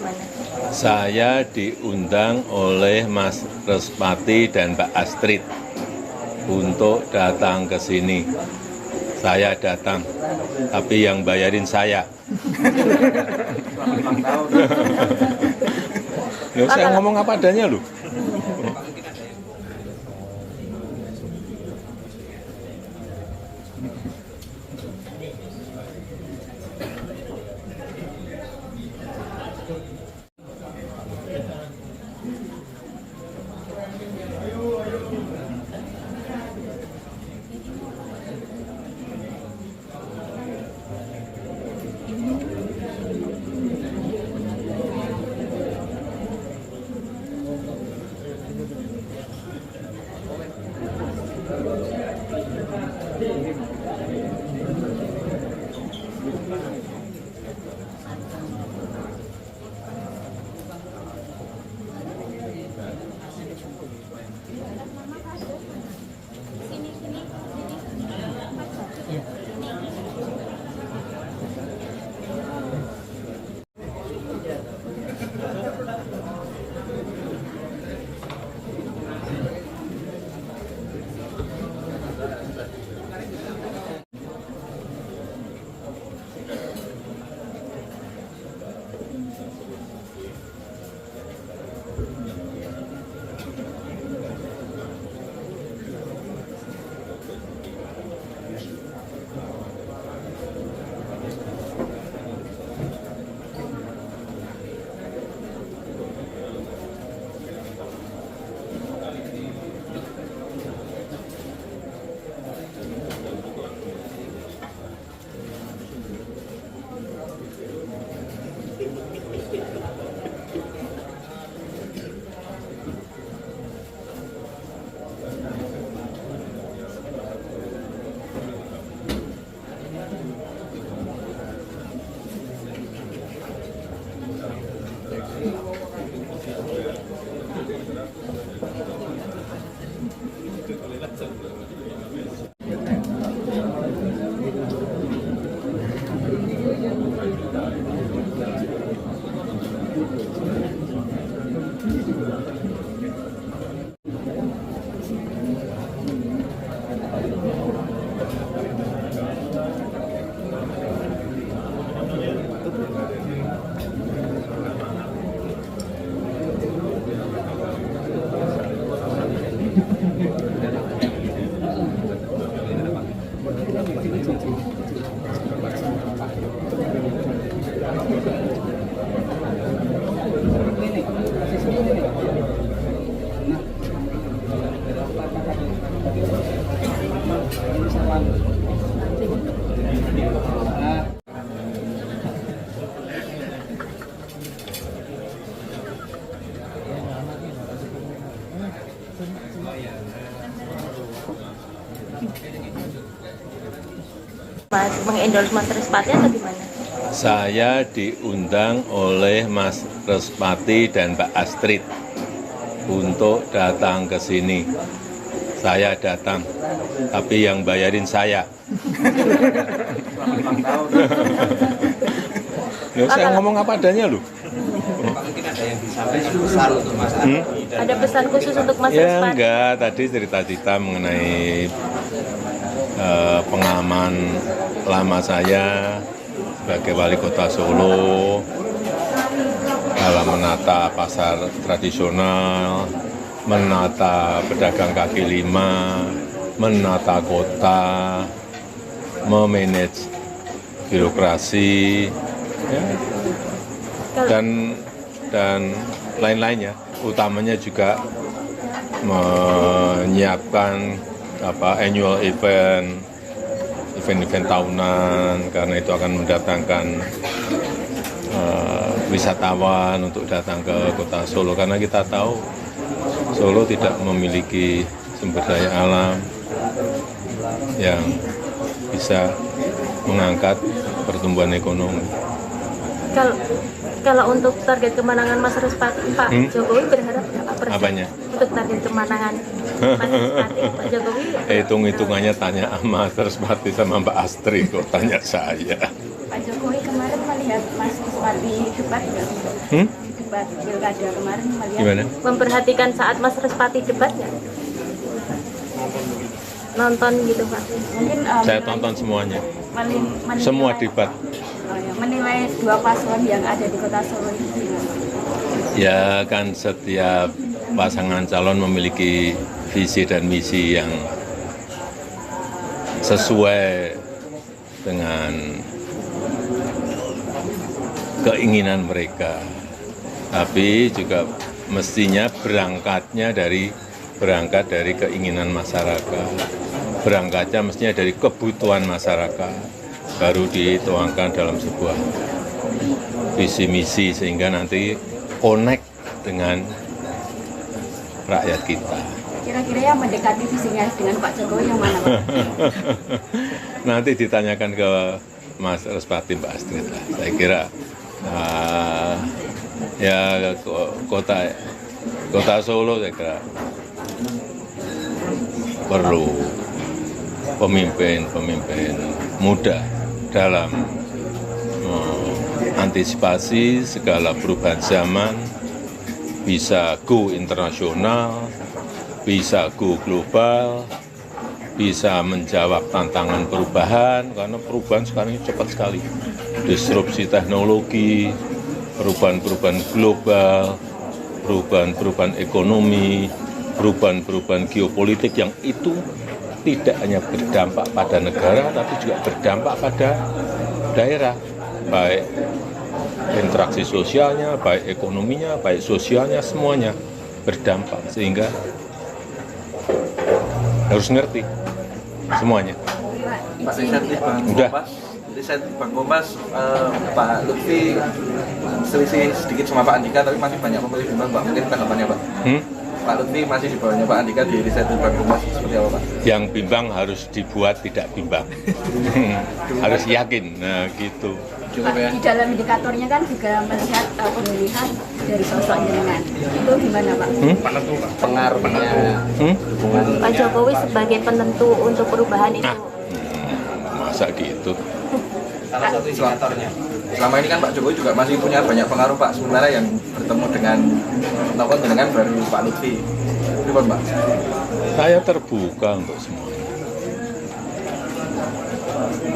mana? Saya diundang oleh Mas Respati dan Mbak Astrid untuk datang ke sini. Saya datang, tapi yang bayarin saya. Loh, saya ngomong apa adanya loh. Mas mengendorse Mas Respati atau gimana? Saya diundang oleh Mas Respati dan Mbak Astrid untuk datang ke sini. Saya datang, tapi yang bayarin saya. Loh, saya ngomong apa adanya loh. Mungkin ada yang disampaikan pesan untuk Mas Andi. Ada pesan khusus untuk Mas Ya Respati? enggak, tadi cerita-cerita mengenai pengalaman lama saya sebagai wali kota Solo dalam menata pasar tradisional, menata pedagang kaki lima, menata kota, memanage birokrasi, ya, dan lain-lainnya. Utamanya juga menyiapkan annual event tahunan, karena itu akan mendatangkan wisatawan untuk datang ke kota Solo, karena kita tahu Solo tidak memiliki sumber daya alam yang bisa mengangkat pertumbuhan ekonomi. Kalau untuk target kemenangan Mas Respati, Pak Jokowi berharap berapa persen? Apanya? Untuk target kemenangan Mas Respati, Pak Jokowi? Hitung-hitungannya tanya sama Respati sama Mbak Astri, kok tanya saya. Pak Jokowi kemarin melihat Mas Respati debat nggak? Debat pilkada kemarin melihat Gimana? Memperhatikan saat Mas Respati debat nggak? Nonton gitu Pak? mungkin Saya tonton semuanya, menilai, semua debat. menilai dua paslon yang ada di Kota Solo ini gimana? Ya kan setiap pasangan calon memiliki visi dan misi yang sesuai dengan keinginan mereka. Tapi juga mestinya berangkat dari keinginan masyarakat. Berangkatnya mestinya dari kebutuhan masyarakat, baru dituangkan dalam sebuah visi misi sehingga nanti connect dengan rakyat kita. Kira-kira yang mendekati visinya dengan Pak Jokowi yang mana, Pak? Nanti ditanyakan ke Mas Respati, Mbak Astrid lah. Saya kira ya kota Solo saya kira perlu pemimpin muda dalam antisipasi segala perubahan zaman, bisa go internasional, bisa go global, bisa menjawab tantangan perubahan, karena perubahan sekarang ini cepat sekali. Disrupsi teknologi, perubahan-perubahan global, perubahan-perubahan ekonomi, perubahan-perubahan geopolitik yang itu tidak hanya berdampak pada negara, tapi juga berdampak pada daerah, baik interaksi sosialnya, baik ekonominya, baik sosialnya, semuanya berdampak. Sehingga harus ngerti semuanya. Pak Riset di Bang Udah. Kompas, riset Bang Kompas, Pak Lutfi selisih sedikit sama Pak Andika, tapi masih banyak pemilih bimbang, Pak. Mungkin tanggapannya, Pak. Pak Lutfi masih di bawahnya Pak Andika di riset di Bang Kompas, seperti apa, Pak? Yang bimbang harus dibuat tidak bimbang. Harus yakin, nah gitu. Pak, di dalam indikatornya kan juga melihat pemilihan dari sosok jenengan. Itu gimana, Pak? Pengaruhnya Pak Jokowi sebagai penentu untuk perubahan itu. Masa gitu. salah satu indikatornya. Selama ini kan Pak Jokowi juga masih punya banyak pengaruh, Pak. Sementara yang bertemu dengan tokoh jenengan baru Pak Lutfi. Gimana, Pak? Saya terbuka untuk semuanya.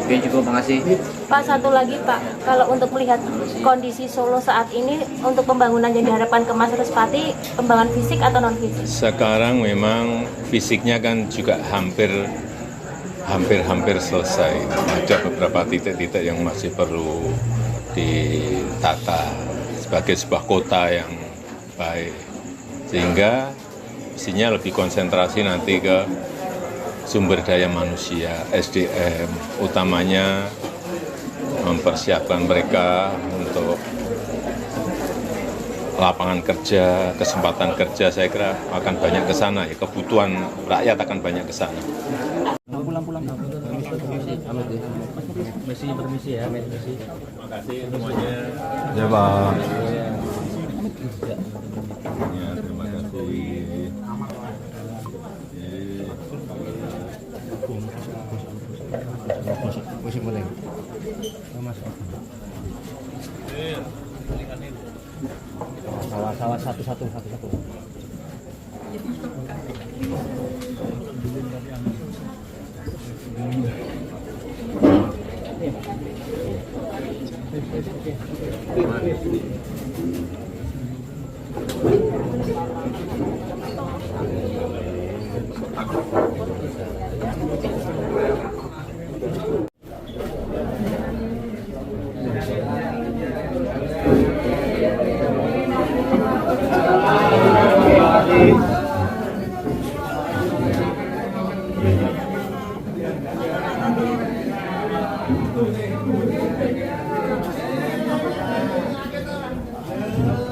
Oke, cukup, makasih. Pak, satu lagi Pak, kalau untuk melihat kondisi Solo saat ini untuk pembangunan yang diharapkan ke Mas Respati, pembangunan fisik atau non fisik? Sekarang memang fisiknya kan juga hampir selesai. Ada beberapa titik-titik yang masih perlu ditata sebagai sebuah kota yang baik. Sehingga mestinya lebih konsentrasi nanti ke sumber daya manusia, SDM, utamanya mempersiapkan mereka untuk lapangan kerja, kesempatan kerja, saya kira akan banyak ke sana, ya, kebutuhan rakyat akan banyak ke sana. Pulang. Permisi ya. Terima kasih semuanya. Ya, Pak. Ya, terima kasih. Sawah satu.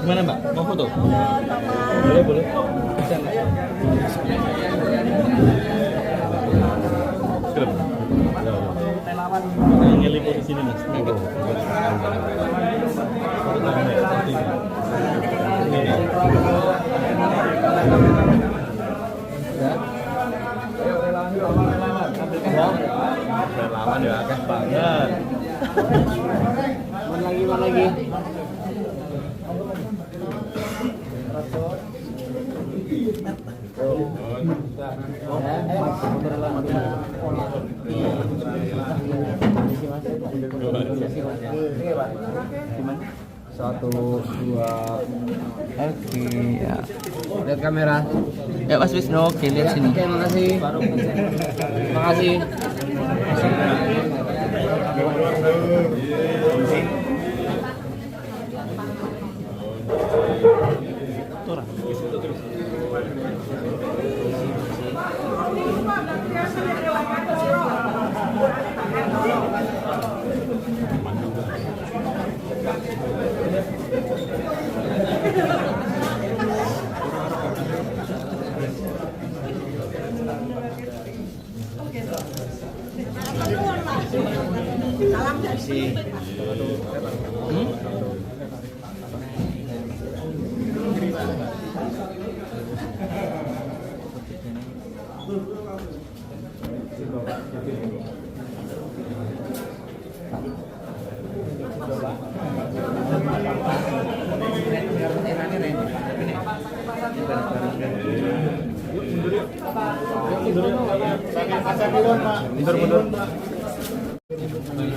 Gimana Mbak? Mau foto? Boleh. Bisa nggak? Serem. Ngeliput di sini Mas. Relawan ya akeh banget. Mana lagi? Satu, dua. Oke, ya. Lihat kamera. Ya Mas Wisnu, oke lihat sini. Oke, makasih. Makasih.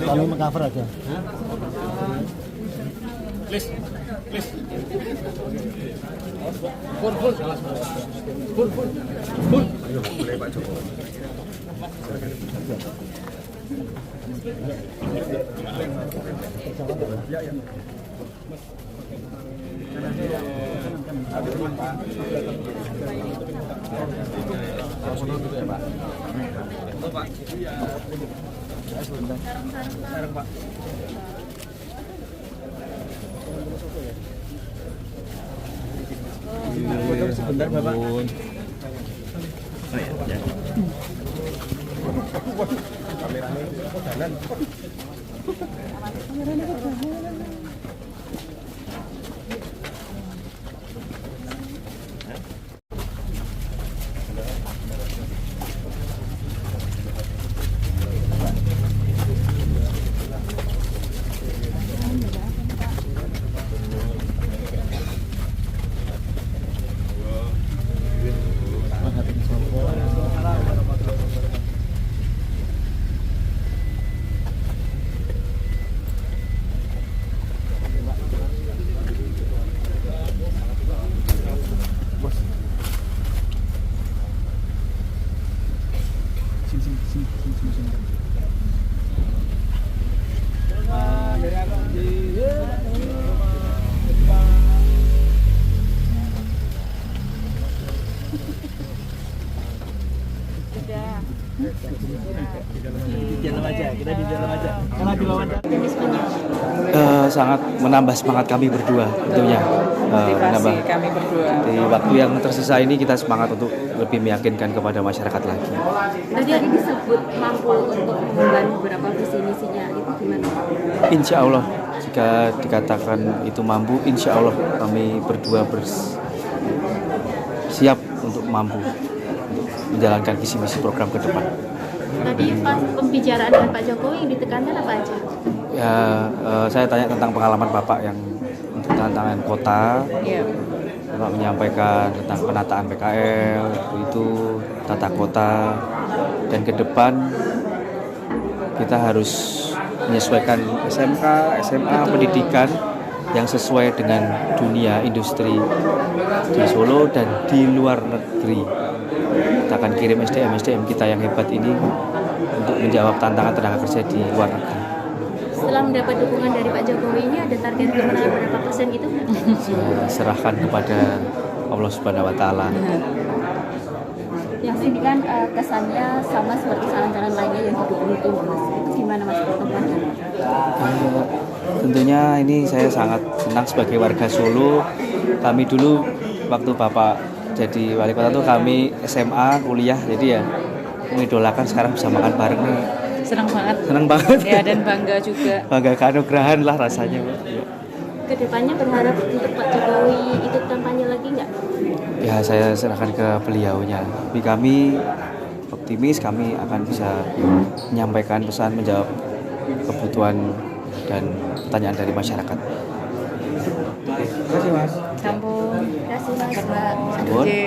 Kamu meng-cover aja. Sebentar Bapak. Sangat menambah semangat kami berdua tentunya. Menambah Kami berdua. di waktu yang tersisa ini kita semangat untuk lebih meyakinkan kepada masyarakat lagi. Tadi ada disebut mampu untuk membantu beberapa visi misinya, itu gimana? Insya Allah jika dikatakan itu mampu, insya Allah kami berdua siap untuk mampu untuk menjalankan visi misi program ke depan. Tadi pas pembicaraan dengan Pak Jokowi yang ditekankan apa aja? Ya, saya tanya tentang pengalaman Bapak yang untuk tantangan kota. Iya. Bapak menyampaikan tentang penataan PKL, itu tata kota, dan ke depan kita harus menyesuaikan SMK, SMA, pendidikan yang sesuai dengan dunia industri di Solo dan di luar negeri. Kita akan kirim SDM kita yang hebat ini untuk menjawab tantangan tenaga kerja di luar negeri. Setelah mendapat dukungan dari Pak Jokowi ini ada target kemenangan berapa persen gitu nggak? Serahkan kepada Allah Subhanahu Wa Taala. Yang ini kan kesannya sama seperti calon-calon lainnya yang didukung itu, Mas. Itu gimana Mas pertemuannya? Tentunya ini saya sangat senang sebagai warga Solo. Kami dulu waktu Bapak jadi wali kota tuh kami SMA, kuliah, jadi ya mengidolakan, sekarang bisa makan bareng nih. Senang banget. Senang banget. Ya, dan bangga juga. Bangga keanugerahan lah rasanya. Kedepannya berharap untuk Pak Jokowi ikut kampanye lagi nggak? Ya saya serahkan ke beliaunya. Tapi kami optimis kami akan bisa menyampaikan pesan, menjawab kebutuhan dan pertanyaan dari masyarakat. Terima kasih Mas. Mas. Sampun. Terima kasih Mas. Mbak. Sampun. Oke.